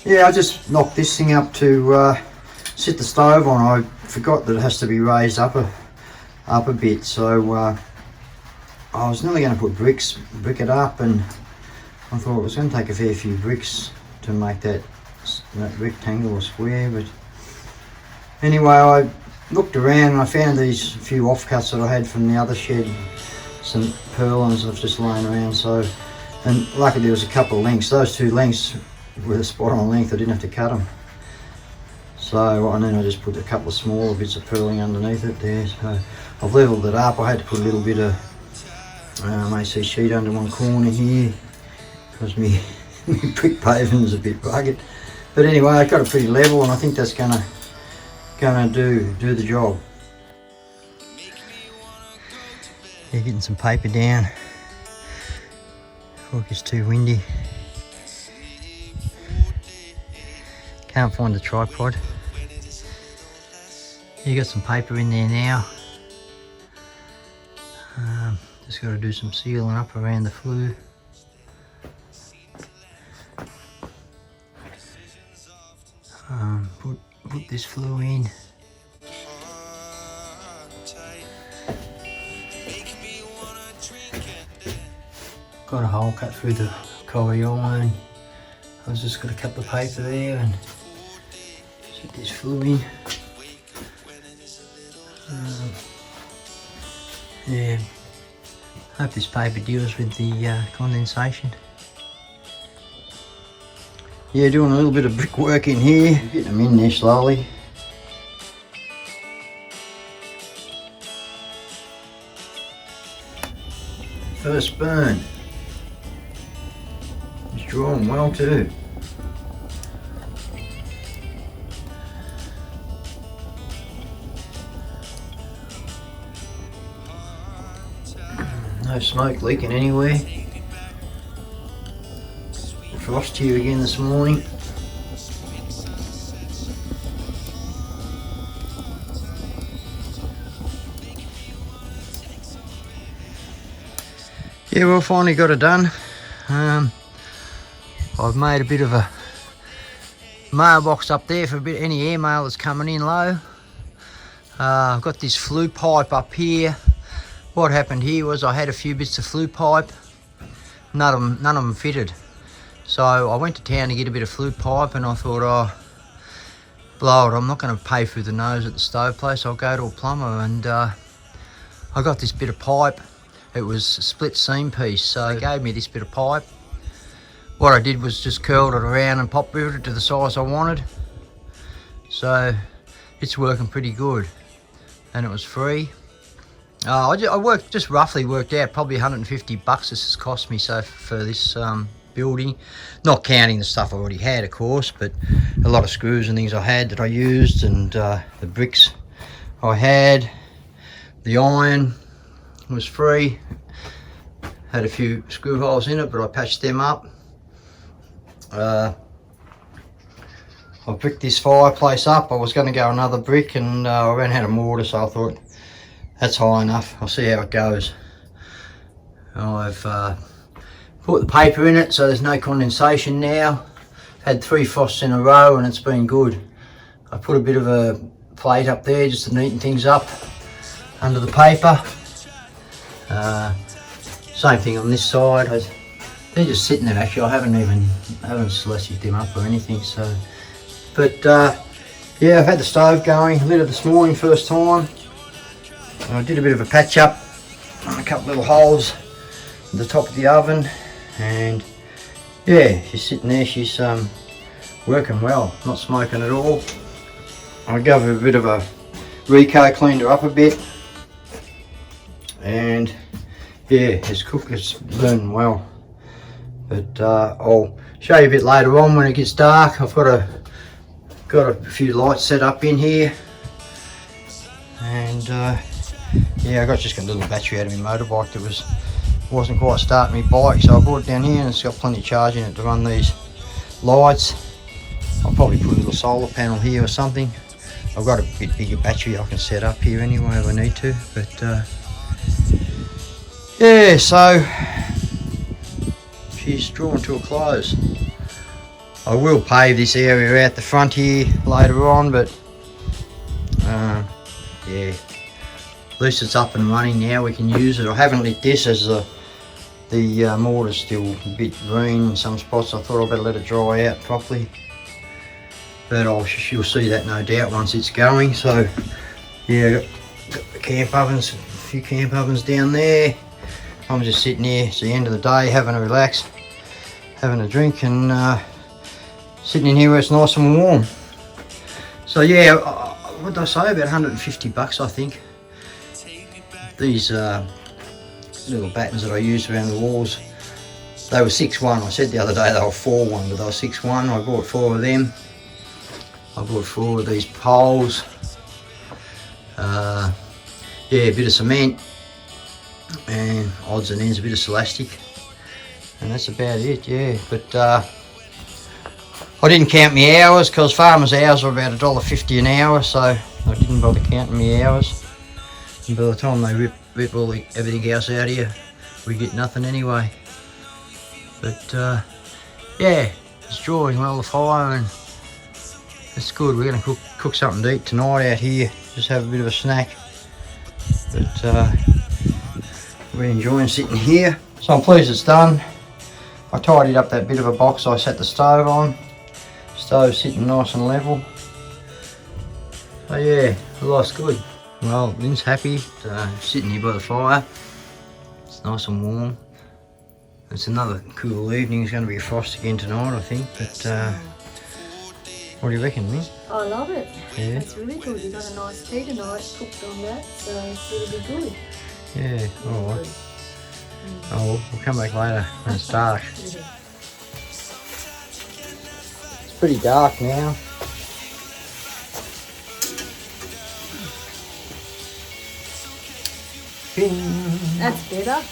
Yeah, I just knocked this thing up to sit the stove on. I forgot that it has to be raised up a bit, so I was nearly going to put brick it up, and I thought it was going to take a fair few bricks to make that rectangle or square. But anyway, I looked around and I found these few offcuts that I had from the other shed, some purlins I've just laying around. So, and luckily there was a couple of lengths. Those two lengths were spot on length. I didn't have to cut them. So, and then I just put a couple of smaller bits of purling underneath it there. So I've levelled it up. I had to put a little bit of AC sheet under one corner here because my brick paving is a bit rugged. But anyway, I got it pretty level, and I think that's gonna do the job. Yeah, getting some paper down. Before it gets too windy. Can't find the tripod. You got some paper in there now. Just got to do some sealing up around the flue. Put this flue in. Got a hole cut through the cory iron. I was just going to cut the paper there and set this flue in. Yeah, hope this paper deals with the condensation. Yeah, doing a little bit of brickwork in here, getting them in there slowly. First burn. It's drawing well too. No smoke leaking anywhere. Frost here again this morning. Yeah, well, finally got it done. I've made a bit of a mailbox up there for a bit any airmail that's coming in low. I've got this flue pipe up here. What happened here was I had a few bits of flue pipe. None of them fitted. So I went to town to get a bit of flue pipe, and I thought, oh, blow it, I'm not going to pay through the nose at the stove place. I'll go to a plumber, and I got this bit of pipe. It was a split seam piece, so they gave me this bit of pipe. What I did was just curled it around and pop riveted it to the size I wanted. So it's working pretty good, and it was free. I just roughly worked out probably 150 bucks this has cost me so for this building, not counting the stuff I already had, of course, but a lot of screws and things I had that I used, and the bricks I had. The iron was free, had a few screw holes in it, but I patched them up. I bricked this fireplace up. I was going to go another brick, and I ran out of mortar, so I thought that's high enough. I'll see how it goes. I've put the paper in it so there's no condensation now. Had 3 frosts in a row and it's been good. I put a bit of a plate up there just to neaten things up under the paper. Same thing on this side. They're just sitting there actually. I haven't celestied them up or anything. So, but yeah, I've had the stove going. Lit it this morning, first time. I did a bit of a patch up on a couple little holes at the top of the oven, and yeah, she's sitting there. She's working well, not smoking at all. I gave her a bit of a Rico, cleaned her up a bit, and yeah, it's cooked. It's burning well. But I'll show you a bit later on when it gets dark. I've got a few lights set up in here, and yeah, just got a little battery out of my motorbike that wasn't quite starting my bike, so I brought it down here, and it's got plenty of charge in it to run these lights. I'll probably put a little solar panel here or something. I've got a bit bigger battery I can set up here anyway if I need to, but yeah, so she's drawn to a close. I will pave this area out the front here later on, but yeah, at least it's up and running now. We can use it. I haven't lit this as the mortar's still a bit green in some spots. I thought I'd better let it dry out properly, but you'll see that no doubt once it's going. So yeah, got the camp ovens, a few camp ovens down there. I'm just sitting here. It's the end of the day, having a relax, having a drink, and sitting in here where it's nice and warm. So yeah, what did I say, about 150 bucks I think. These little battens that I used around the walls, they were 6-1. I said the other day they were 4-1, but they were 6-1. I bought 4 of them. I bought 4 of these poles. Yeah, a bit of cement, and odds and ends a bit of Celastic, and that's about it. Yeah, but I didn't count my hours because farmers' hours are about $1.50 an hour, so I didn't bother counting my hours. And by the time they rip everything else out here, we get nothing anyway. But yeah, it's drawing well the fire, and it's good. We're going to cook something to eat tonight out here, just have a bit of a snack. But we're enjoying sitting here. So I'm pleased it's done. I tidied up that bit of a box I set the stove on. Stove sitting nice and level. So yeah, life's good. Well, Lynn's happy, sitting here by the fire. It's nice and warm. It's another cool evening. It's going to be a frost again tonight, I think. But what do you reckon, Lynn? I love it. Yeah. It's really good. You got a nice tea tonight, cooked on that, so it's really good. Yeah, alright. Oh, we'll come back later when it's dark. It's pretty dark now. That's better.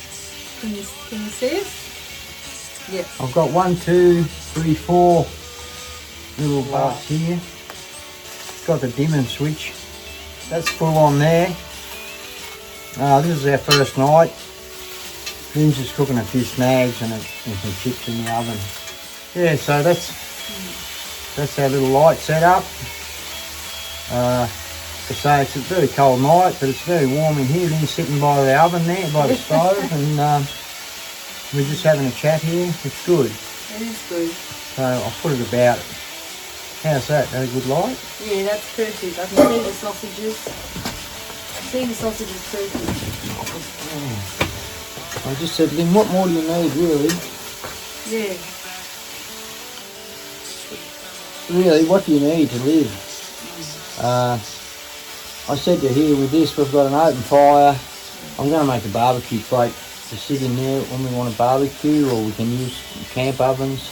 Can you see it? Yep. I've got 1, 2, 3, 4 little bulbs here. Got the dimming switch. That's full on there. This is our first night. Lynn's just cooking a few snags and some chips in the oven. Yeah, so that's our little light setup. To say it's a very cold night, but it's very warm in here. Lynn's sitting by the oven there, by the stove, and we're just having a chat here. It's good. It is good. So I'll put it about. How's that? That a good light? Yeah, that's perfect. I can see the sausages. See the sausages perfect. I just said, Lynn, what more do you need, really? Yeah. Really, what do you need to live? I said to here with this, we've got an open fire. I'm going to make a barbecue plate to sit in there when we want to barbecue, or we can use camp ovens.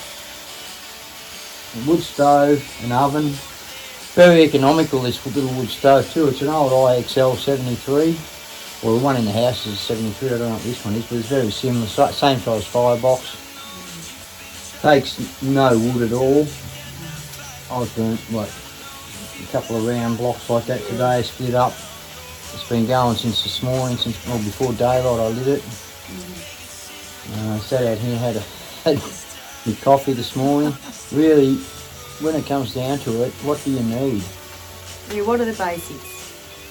A wood stove, an oven. Very economical, this little wood stove too. It's an old IXL 73. Well, the one in the house is 73. I don't know what this one is, but it's very similar. Same size firebox. Takes no wood at all. I've burnt like a couple of round blocks like that today, split up. It's been going since this morning, well, before daylight I lit it. Sat out here, had my coffee this morning. Really, when it comes down to it, what do you need? Yeah, what are the basics?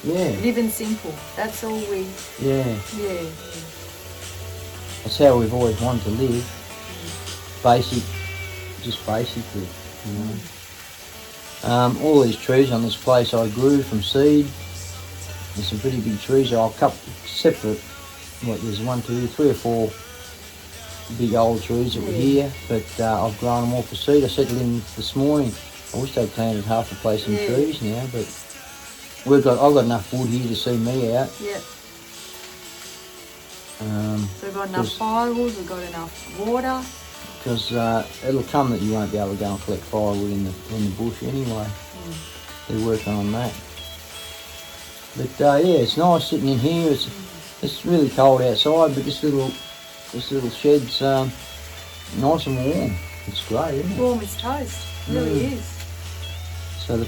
Yeah. Living simple. That's all we... Yeah. Yeah. That's how we've always wanted to live. Basic, just basically, you know. All these trees on this place I grew from seed. There's some pretty big trees. I'll cut separate. What, there's 1, 2, 3 or 4 big old trees that were here, but I've grown them all for seed. I said to Lynn this morning, I wish they'd planted half the place in trees now, but I've got enough wood here to see me out. Yep. So we've got enough firewood, we've got enough water. Because it'll come that you won't be able to go and collect firewood in the bush anyway. They're working on that. But yeah, it's nice sitting in here. It's really cold outside, but this little shed's nice and warm. It's great, isn't it? Warm as toast. It really is. So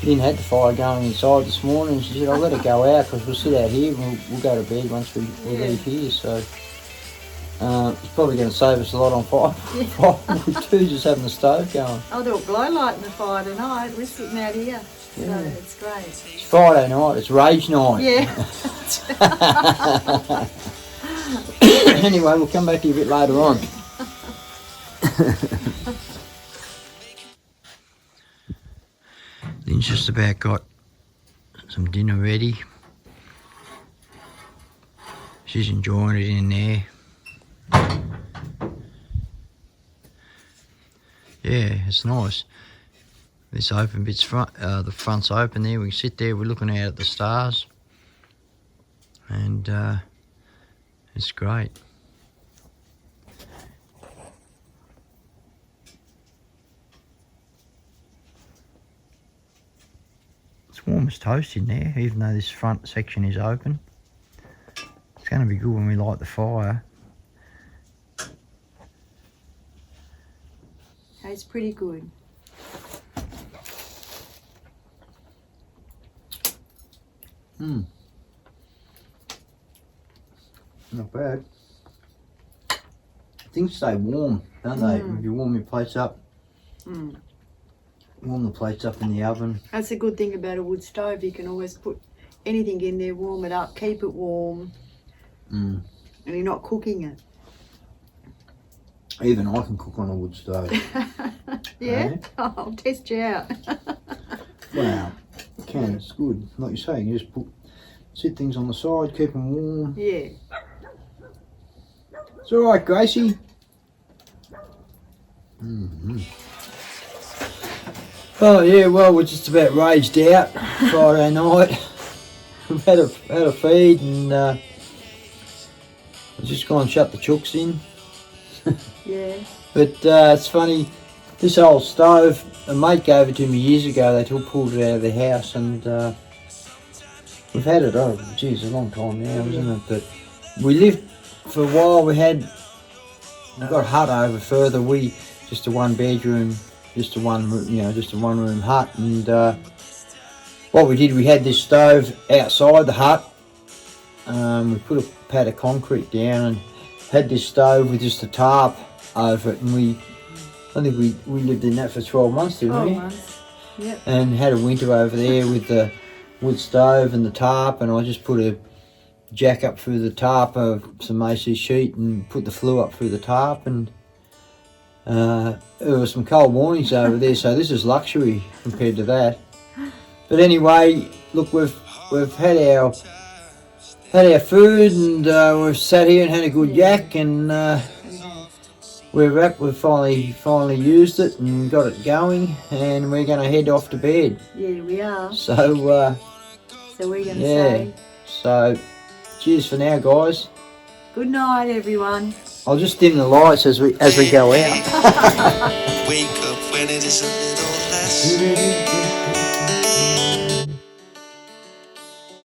Lynn had the fire going inside this morning. She said, I'll let it go out because we'll sit out here and we'll go to bed once we leave here. So It's probably going to save us a lot on fire. Firewood too, just having the stove going. I'll do a glow light in the fire tonight. We're sitting out here. Yeah. So it's great. It's Friday night, it's rage night. Yeah. Anyway, we'll come back to you a bit later on. Lynn's just about got some dinner ready. She's enjoying it in there. Yeah, it's nice. This open bit's front, the front's open there. We can sit there. We're looking out at the stars, and it's great. It's warm as toast in there, even though this front section is open. It's going to be good when we light the fire. It's pretty good. Not bad. Things stay warm, don't they? If you warm your plates up, warm the plates up in the oven. That's a good thing about a wood stove. You can always put anything in there, warm it up, keep it warm, and you're not cooking it. Even I can cook on a wood stove. Yeah? Right? Oh, I'll test you out. Wow, you can, it's good. Like you say, you just sit things on the side, keep them warm. Yeah. It's alright, Gracie. Oh yeah, well, we're just about raged out Friday night. We've had a feed and I've just gone and shut the chooks in. Yeah. But it's funny, this old stove, a mate gave it to me years ago. They pulled it out of their house, and we've had it, a long time now, isn't it? But we lived for a while. We got a hut over further. Just a one bedroom, just a one room hut. And what we did, we had this stove outside the hut. We put a pad of concrete down and had this stove with just a tarp over it, and I think we lived in that for 12 months, didn't we? 12 months. Yep. And had a winter over there with the wood stove and the tarp, and I just put a jack up through the tarp of some AC sheet and put the flue up through the tarp, and there were some cold mornings over there, so this is luxury compared to that. But anyway, look, we've had our food, and we've sat here and had a good yak, and we've finally used it and got it going, and we're going to head off to bed. Yeah, we are. So we're going to say so cheers for now, guys. good night, everyone. I'll just dim the lights as we go out. Wake up when it is a little less.